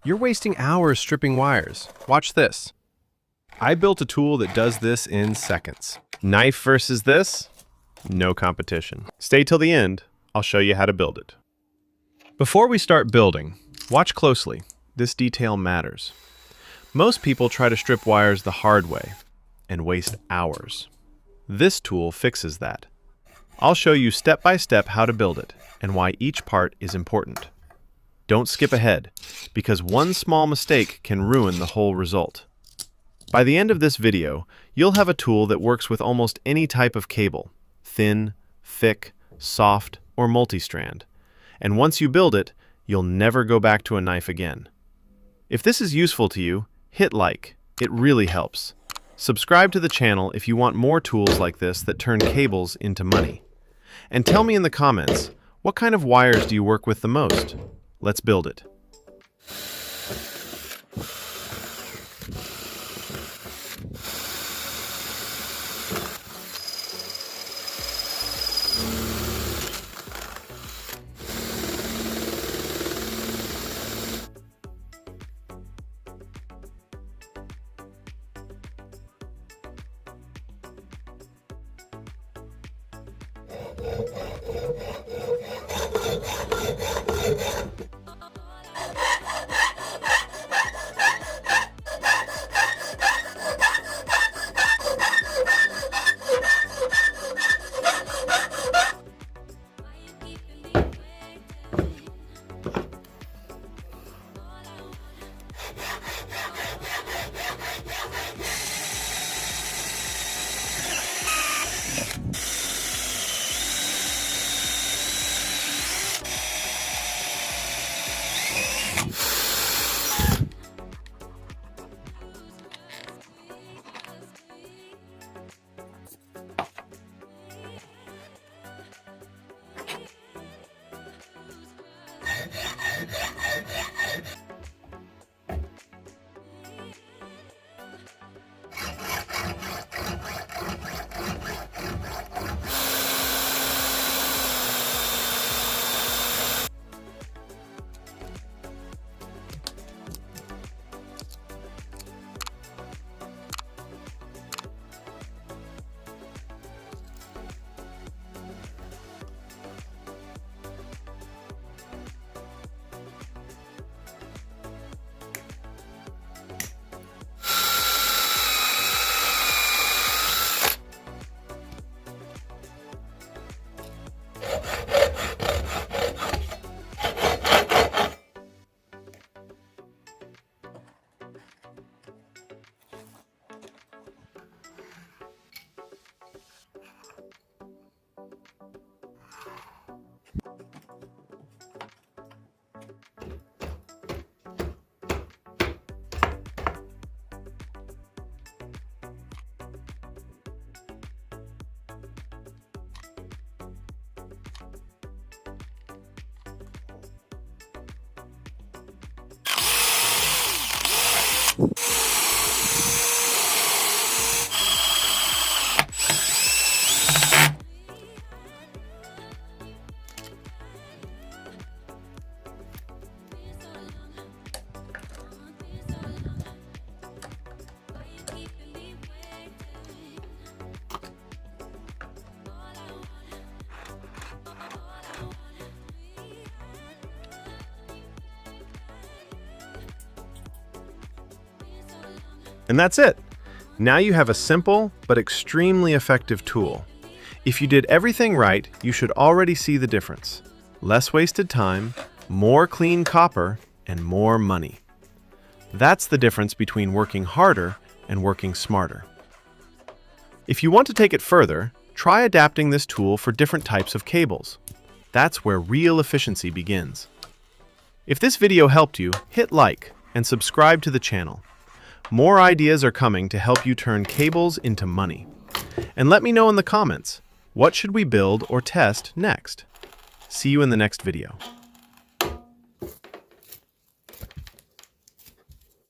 You're wasting hours stripping wires. Watch this. I built a tool that does this in seconds. Knife versus this? No competition. Stay till the end. I'll show you how to build it. Before we start building, watch closely. This detail matters. Most people try to strip wires the hard way and waste hours. This tool fixes that. I'll show you step by step how to build it and why each part is important. Don't skip ahead, because one small mistake can ruin the whole result. By the end of this video, you'll have a tool that works with almost any type of cable, thin, thick, soft, or multi-strand. And once you build it, you'll never go back to a knife again. If this is useful to you, hit like. It really helps. Subscribe to the channel if you want more tools like this that turn cables into money. And tell me in the comments, what kind of wires do you work with the most? Let's build it. And that's it. Now you have a simple but extremely effective tool. If you did everything right, you should already see the difference. Less wasted time, more clean copper, and more money. That's the difference between working harder and working smarter. If you want to take it further, try adapting this tool for different types of cables. That's where real efficiency begins. If this video helped you, hit like and subscribe to the channel. More ideas are coming to help you turn cables into money. And let me know in the comments, what should we build or test next? See you in the next video.